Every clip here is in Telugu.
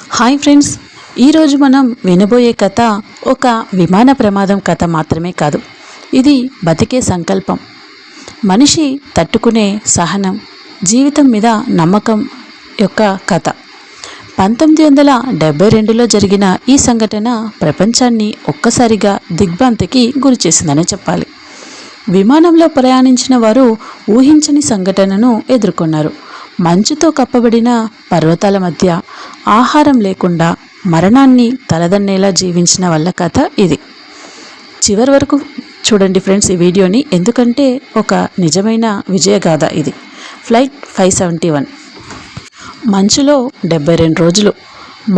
హాయ్ ఫ్రెండ్స్, ఈరోజు మనం వినబోయే కథ ఒక విమాన ప్రమాదం కథ మాత్రమే కాదు. ఇది బతికే సంకల్పం, మనిషి తట్టుకునే సహనం, జీవితం మీద నమ్మకం యొక్క కథ. 1972లో జరిగిన ఈ సంఘటన ప్రపంచాన్ని ఒక్కసారిగా దిగ్భ్రాంతికి గురిచేసిందనే చెప్పాలి. విమానంలో ప్రయాణించిన వారు ఊహించని సంఘటనను ఎదుర్కొన్నారు. మంచుతో కప్పబడిన పర్వతాల మధ్య ఆహారం లేకుండా మరణాన్ని తలదన్నేలా జీవించిన వాళ్ళ కథ ఇది. చివరి వరకు చూడండి ఫ్రెండ్స్ ఈ వీడియోని, ఎందుకంటే ఒక నిజమైన విజయగాథ ఇది. ఫ్లైట్ 571 మంచులో 72 రోజులు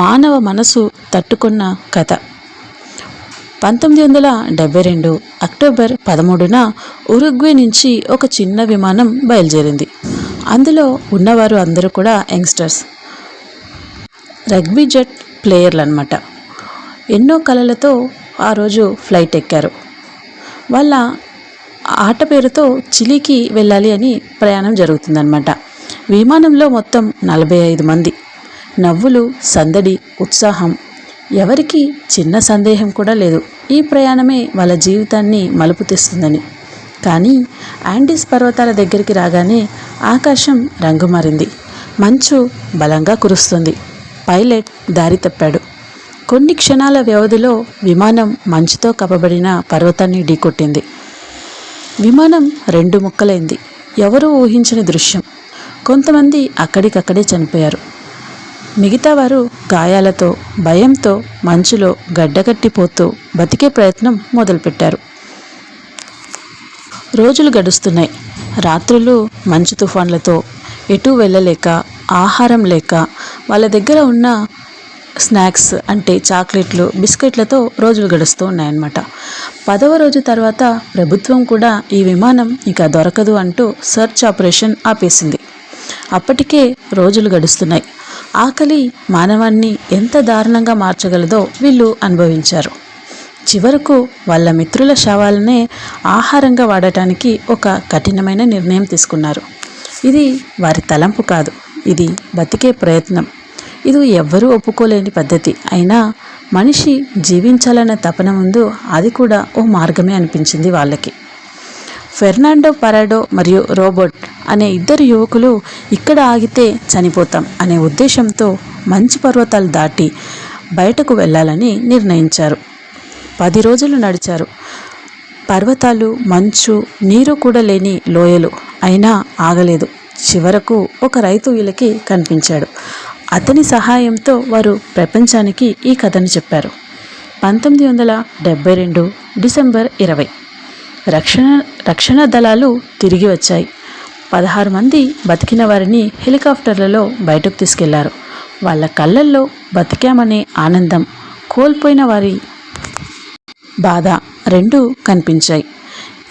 మానవ మనసు తట్టుకున్న కథ. 1972 అక్టోబర్ 13న ఉరుగ్వే నుంచి ఒక చిన్న విమానం బయలుదేరింది. అందులో ఉన్నవారు అందరూ కూడా యంగ్స్టర్స్, రగ్బీ జెట్ ప్లేయర్లు అన్నమాట. ఎన్నో కలలతో ఆ రోజు ఫ్లైట్ ఎక్కారు. వాళ్ళ ఆట పేరుతో చిలీకి వెళ్ళాలి అని ప్రయాణం జరుగుతుందన్నమాట. విమానంలో మొత్తం 45 మంది. నవ్వులు, సందడి, ఉత్సాహం. ఎవరికి చిన్న సందేహం కూడా లేదు ఈ ప్రయాణమే వాళ్ళ జీవితాన్ని మలుపు తెస్తుందని. కానీ యాండీస్ పర్వతాల దగ్గరికి రాగానే ఆకాశం రంగు మారింది. మంచు బలంగా కురుస్తుంది. పైలట్ దారి తప్పాడు. కొన్ని క్షణాల వ్యవధిలో విమానం మంచుతో కప్పబడిన పర్వతాన్ని ఢీకొట్టింది. విమానం 2 ముక్కలైంది. ఎవరూ ఊహించని దృశ్యం. కొంతమంది అక్కడికక్కడే చనిపోయారు. మిగతా వారు గాయాలతో, భయంతో మంచులో గడ్డగట్టిపోతూ బతికే ప్రయత్నం మొదలుపెట్టారు. రోజులు గడుస్తున్నాయి. రాత్రులు మంచు తుఫాన్లతో ఎటూ వెళ్ళలేక, ఆహారం లేక, వాళ్ళ దగ్గర ఉన్న స్నాక్స్ అంటే చాక్లెట్లు, బిస్కెట్లతో రోజులు గడుస్తూ ఉన్నాయన్నమాట. 10వ రోజు తర్వాత ప్రభుత్వం కూడా ఈ విమానం ఇక దొరకదు అంటూ సెర్చ్ ఆపరేషన్ ఆపేసింది. అప్పటికే రోజులు గడుస్తున్నాయి. ఆకలి మానవాన్ని ఎంత దారుణంగా మార్చగలదో వీళ్ళు అనుభవించారు. చివరకు వాళ్ళ మిత్రుల శవాలనే ఆహారంగా వాడటానికి ఒక కఠినమైన నిర్ణయం తీసుకున్నారు. ఇది వారి తలంపు కాదు, ఇది బతికే ప్రయత్నం. ఇది ఎవ్వరూ ఒప్పుకోలేని పద్ధతి. అయినా మనిషి జీవించాలన్న తపన ముందు అది కూడా ఓ మార్గమే అనిపించింది వాళ్ళకి. ఫెర్నాండో పరాడో మరియు రోబర్ట్ అనే 2 యువకులు ఇక్కడ ఆగితే చనిపోతాం అనే ఉద్దేశంతో మంచు పర్వతాలు దాటి బయటకు వెళ్ళాలని నిర్ణయించారు. 10 రోజులు నడిచారు. పర్వతాలు, మంచు, నీరు కూడా లేని లోయలు. అయినా ఆగలేదు. చివరకు ఒక రైతు వీళ్ళకి కనిపించాడు. అతని సహాయంతో వారు ప్రపంచానికి ఈ కథను చెప్పారు. 1972 డిసెంబర్ 20 రక్షణ దళాలు తిరిగి వచ్చాయి. 16 మంది బతికిన వారిని హెలికాప్టర్లలో బయటకు తీసుకెళ్లారు. వాళ్ళ కళ్ళల్లో బతికామనే ఆనందం, కోల్పోయిన వారి బాధ 2 కనిపించాయి.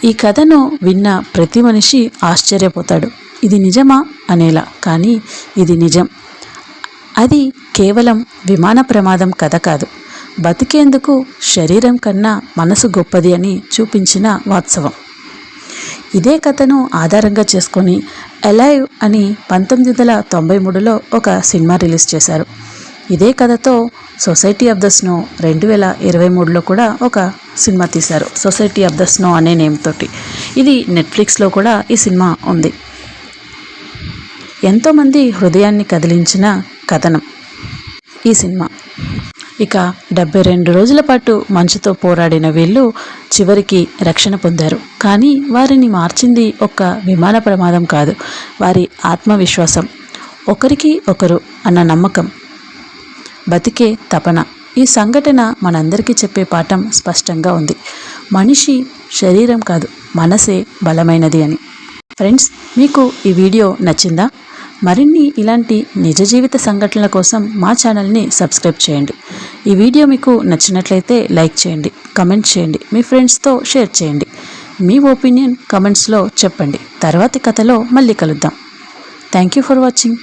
ఈ కథను విన్న ప్రతి మనిషి ఆశ్చర్యపోతాడు. ఇది నిజమా అనేలా. కానీ ఇది నిజం. అది కేవలం విమాన ప్రమాదం కథ కాదు, బతికేందుకు శరీరం కన్నా మనసు గొప్పది అని చూపించిన వాస్తవం. ఇదే కథను ఆధారంగా చేసుకొని అలైవ్ అని 1993లో ఒక సినిమా రిలీజ్ చేశారు. ఇదే కథతో సొసైటీ ఆఫ్ ద స్నో 2023లో కూడా ఒక సినిమా తీశారు, సొసైటీ ఆఫ్ ద స్నో అనే నేమ్ తోటి. ఇది నెట్ఫ్లిక్స్లో కూడా ఈ సినిమా ఉంది. ఎంతోమంది హృదయాన్ని కదిలించిన కథనం ఈ సినిమా. ఇక 72 రోజుల పాటు మంచుతో పోరాడిన వీళ్ళు చివరికి రక్షణ పొందారు. కానీ వారిని మార్చింది ఒక్క విమాన ప్రమాదం కాదు, వారి ఆత్మవిశ్వాసం, ఒకరికి ఒకరు అన్న నమ్మకం, బతికే తపన. ఈ సంఘటన మనందరికీ చెప్పే పాఠం స్పష్టంగా ఉంది. మనిషి శరీరం కాదు, మనసే బలమైనది అని. ఫ్రెండ్స్, మీకు ఈ వీడియో నచ్చిందా? మరిన్ని ఇలాంటి నిజ జీవిత సంఘటనల కోసం మా ఛానల్ని సబ్స్క్రైబ్ చేయండి. ఈ వీడియో మీకు నచ్చినట్లయితే లైక్ చేయండి, కమెంట్ చేయండి, మీ ఫ్రెండ్స్తో షేర్ చేయండి. మీ ఒపీనియన్ కమెంట్స్లో చెప్పండి. తర్వాతి కథలో మళ్ళీ కలుద్దాం. Thank you for watching.